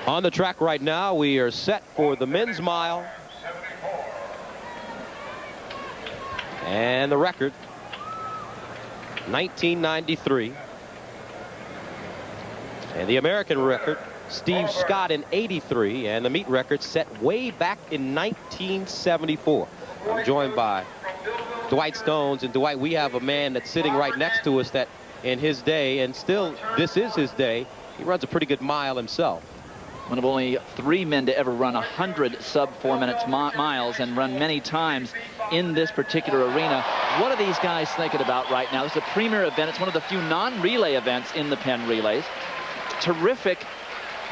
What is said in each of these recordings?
On the track right now, we are set for the men's mile. And the record, 1993. And the American record, Steve Scott in 83. And the meet record set way back in 1974. I'm joined by Dwight Stones. And Dwight, we have a man that's sitting right next to us that in his day, and still this is his day, he runs a pretty good mile himself. One of only 3 men to ever run 100 sub-4 minutes miles and run many times in this particular arena. What are these guys thinking about right now? This is a premier event. It's one of the few non-relay events in the Penn Relays. Terrific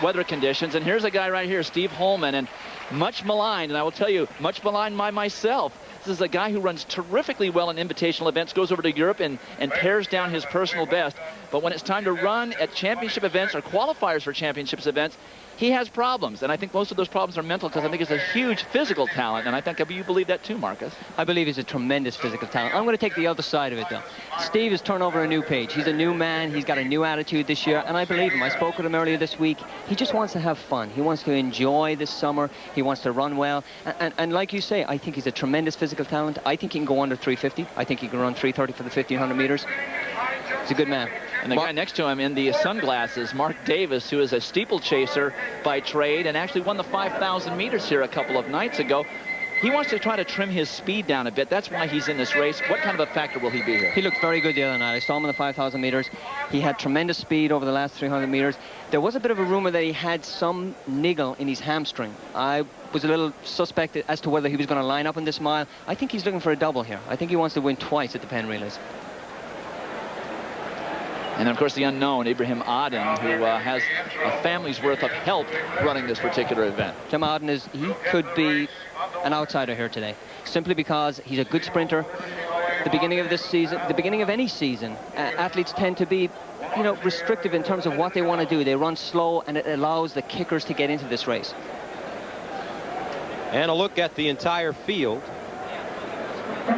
weather conditions. And here's a guy right here, Steve Holman, and much maligned, and I will tell you, much maligned by myself. This is a guy who runs terrifically well in invitational events, goes over to Europe and pares down his personal best. But when it's time to run at championship events or qualifiers for championships events, he has problems, and I think most of those problems are mental, because I think he's a huge physical talent, and I think you believe that too, Marcus. I believe he's a tremendous physical talent. I'm going to take the other side of it, though. Steve has turned over a new page. He's a new man. He's got a new attitude this year, and I believe him. I spoke with him earlier this week. He just wants to have fun. He wants to enjoy this summer. He wants to run well, and like you say, I think he's a tremendous physical talent. I think he can go under 350. I think he can run 330 for the 1,500 meters. He's a good man. And the guy next to him in the sunglasses, Mark Davis, who is a steeplechaser by trade and actually won the 5,000 meters here a couple of nights ago. He wants to try to trim his speed down a bit. That's why he's in this race. What kind of a factor will he be here? He looked very good the other night. I saw him in the 5,000 meters. He had tremendous speed over the last 300 meters. There was a bit of a rumor that he had some niggle in his hamstring. I was a little suspect as to whether he was going to line up in this mile. I think he's looking for a double here. I think he wants to win twice at the Penn Relays. And, of course, the unknown, Ibraheim Aden, who has a family's worth of help running this particular event. Jim Aden he could be an outsider here today, simply because he's a good sprinter. The beginning of this season, the beginning of any season, athletes tend to be, you know, restrictive in terms of what they want to do. They run slow, and it allows the kickers to get into this race. And a look at the entire field.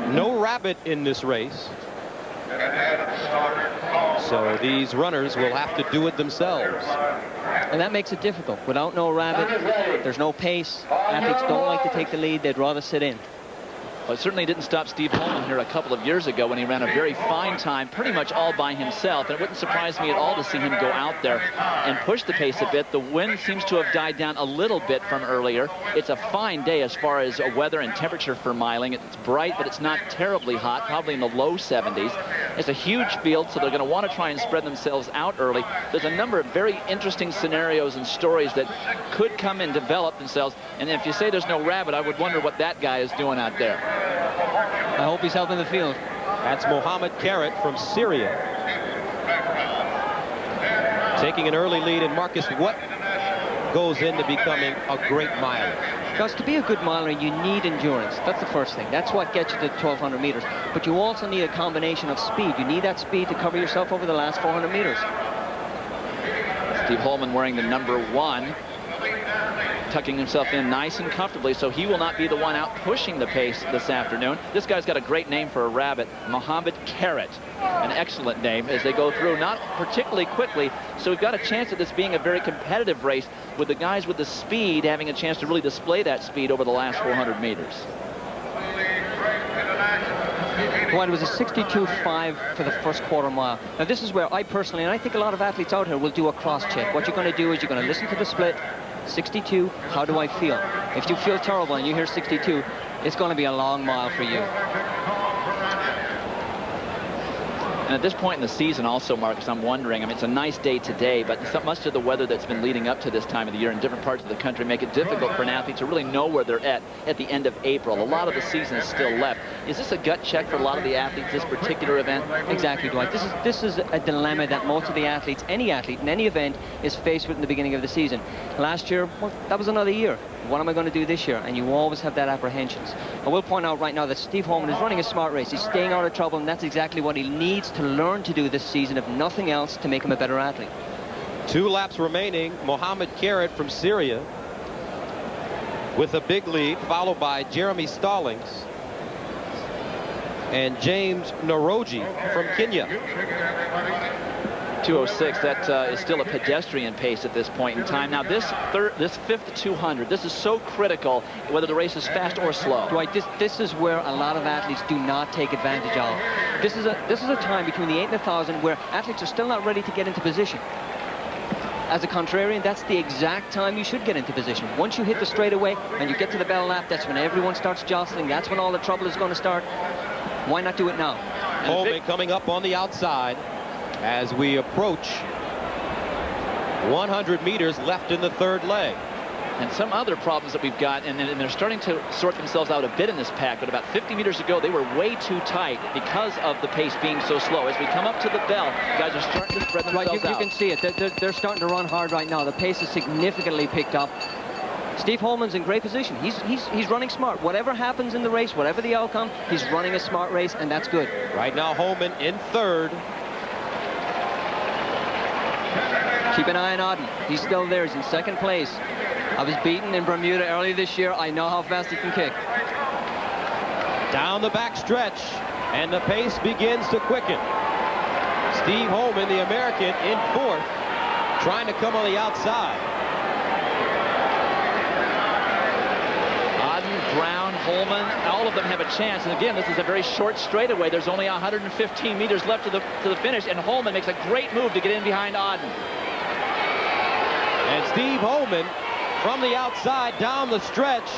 No rabbit in this race. So these runners will have to do it themselves. And that makes it difficult. Without no rabbit, there's no pace. Athletes don't like to take the lead. They'd rather sit in. Well, it certainly didn't stop Steve Holman here a couple of years ago when he ran a very fine time, pretty much all by himself. And it wouldn't surprise me at all to see him go out there and push the pace a bit. The wind seems to have died down a little bit from earlier. It's a fine day as far as weather and temperature for miling. It's bright, but it's not terribly hot, probably in the low 70s. It's a huge field, so they're going to want to try and spread themselves out early. There's a number of very interesting scenarios and stories that could come and develop themselves. And if you say there's no rabbit, I would wonder what that guy is doing out there. I hope he's helping the field. That's Mohammed Karat from Syria, taking an early lead. And Marcus, what goes into becoming a great miler? Because to be a good miler, you need endurance. That's the first thing. That's what gets you to 1,200 meters. But you also need a combination of speed. You need that speed to cover yourself over the last 400 meters. Steve Holman wearing the number 1. Tucking himself in nice and comfortably, so he will not be the one out pushing the pace this afternoon. This guy's got a great name for a rabbit, Mohammed Karat. An excellent name as they go through, not particularly quickly, so we've got a chance of this being a very competitive race with the guys with the speed having a chance to really display that speed over the last 400 meters. Well, it was a 62.5 for the first quarter mile. Now, this is where I personally, and I think a lot of athletes out here, will do a cross-check. What you're going to do is you're going to listen to the split. 62, how do I feel? If you feel terrible and you hear 62, it's going to be a long mile for you. And at this point in the season also, Marcus, I'm wondering, I mean, it's a nice day today, but much of the weather that's been leading up to this time of the year in different parts of the country make it difficult for an athlete to really know where they're at the end of April. A lot of the season is still left. Is this a gut check for a lot of the athletes, this particular event? Exactly, Dwight. This is a dilemma that most of the athletes, any athlete in any event, is faced with in the beginning of the season. Last year, well, that was another year. What am I going to do this year? And you always have that apprehensions. I will point out right now that Steve Holman is running a smart race. He's staying out of trouble, and that's exactly what he needs to learn to do this season, if nothing else, to make him a better athlete. 2 laps remaining. Mohammed Karat from Syria with a big lead, followed by Jeremy Stallings and James Njorge from Kenya. 2:06. That is still a pedestrian pace at this point in time. Now this fifth 200, this is so critical whether the race is fast or slow. Right, this is where a lot of athletes do not take advantage of. This is a time between the 8 and the 1,000 where athletes are still not ready to get into position. As a contrarian, that's the exact time you should get into position. Once you hit the straightaway and you get to the bell lap, that's when everyone starts jostling. That's when all the trouble is going to start. Why not do it now? Holman coming up on the outside as we approach 100 meters left in the third leg. And some other problems that we've got, and they're starting to sort themselves out a bit in this pack, but about 50 meters ago, they were way too tight because of the pace being so slow. As we come up to the bell, guys are starting to spread themselves out. You can see it. They're starting to run hard right now. The pace is significantly picked up. Steve Holman's in great position. He's running smart. Whatever happens in the race, whatever the outcome, he's running a smart race, and that's good. Right now, Holman in third. Keep an eye on Aden. He's still there. He's in second place. I was beaten in Bermuda early this year. I know how fast he can kick. Down the back stretch, and the pace begins to quicken. Steve Holman, the American, in fourth, trying to come on the outside. Aden, Browne, Holman, all of them have a chance. And again, this is a very short straightaway. There's only 115 meters left to the finish, and Holman makes a great move to get in behind Aden. And Steve Holman, from the outside down the stretch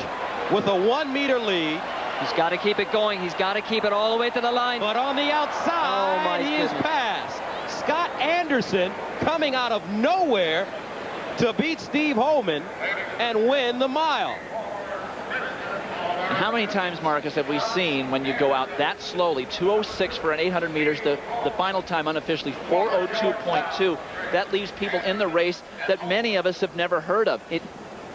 with a 1 meter lead. He's got to keep it going. He's got to keep it all the way to the line. But on the outside, he is passed. Scott Anderson coming out of nowhere to beat Steve Holman and win the mile. How many times, Marcus, have we seen when you go out that slowly, 2:06 for an 800 meters, the final time unofficially 4:02.2, that leaves people in the race that many of us have never heard of.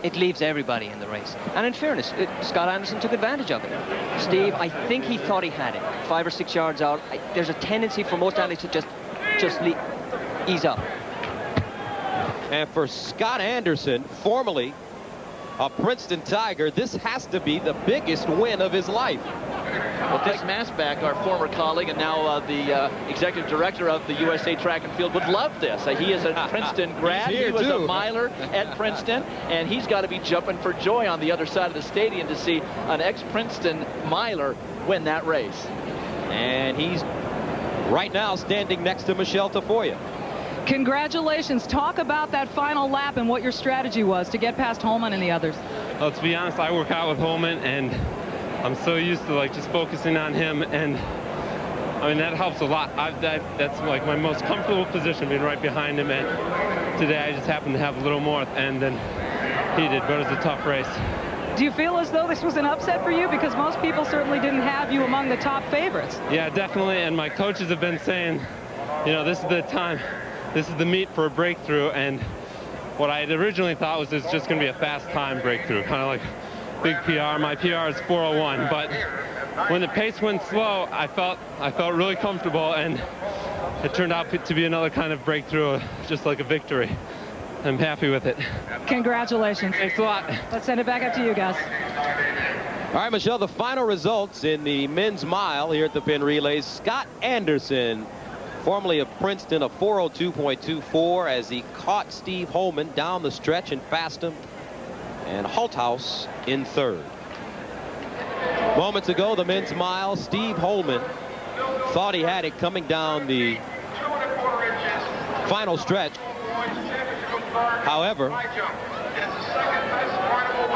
It leaves everybody in the race. And in fairness, Scott Anderson took advantage of it. Steve, I think he thought he had it. 5 or 6 yards out. There's a tendency for most athletes to just ease up. And for Scott Anderson, formerly a Princeton Tiger, this has to be the biggest win of his life. Well, Dick Masback, our former colleague and now the executive director of the USA Track and Field, would love this. He is a Princeton grad. He was a miler at Princeton, and he's got to be jumping for joy on the other side of the stadium to see an ex-Princeton miler win that race. And he's right now standing next to Michelle Tafoya. Congratulations. Talk about that final lap and what your strategy was to get past Holman and the others. Well, to be honest, I work out with Holman, and I'm so used to just focusing on him, and I mean that helps a lot. That's like my most comfortable position, being right behind him, and today I just happened to have a little more than he did, but it was a tough race. Do you feel as though this was an upset for you? Because most people certainly didn't have you among the top favorites. Yeah, definitely, and my coaches have been saying, you know, this is the time, this is the meet for a breakthrough, and what I had originally thought was it's just going to be a fast time breakthrough, kind of like big PR. My PR is 4:01, but when the pace went slow, I felt really comfortable, and it turned out to be another kind of breakthrough, just like a victory. I'm happy with it. Congratulations. Thanks a lot. Let's send it back up to you guys. All right, Michelle, the final results in the men's mile here at the Penn Relays. Scott Anderson, formerly of Princeton, a 4:02.24 as he caught Steve Holman down the stretch and passed him. And Holthaus in third. Moments ago, the men's mile, Steve Holman thought he had it coming down the final stretch. However,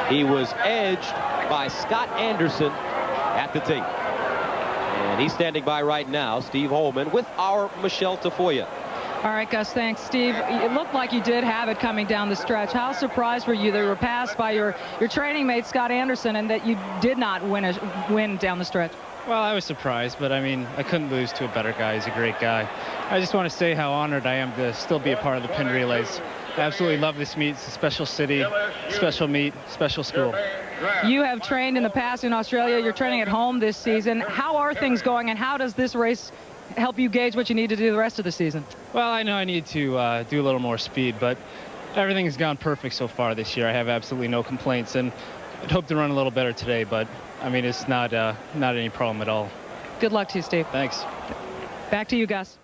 he was edged by Scott Anderson at the tape. And he's standing by right now, Steve Holman, with our Michelle Tafoya. All right, Gus, thanks. Steve, it looked like you did have it coming down the stretch. How surprised were you that you were passed by your training mate, Scott Anderson, and that you did not win down the stretch? Well, I was surprised, but I mean, I couldn't lose to a better guy. He's a great guy. I just want to say how honored I am to still be a part of the Penn Relays. I absolutely love this meet. It's a special city, special meet, special school. You have trained in the past in Australia. You're training at home this season. How are things going, and how does this race help you gauge what you need to do the rest of the season? Well, I know I need to do a little more speed, but everything has gone perfect so far this year. I have absolutely no complaints, and I'd hope to run a little better today, but I mean, it's not any problem at all. Good luck to you, Steve. Thanks. Back to you, Gus.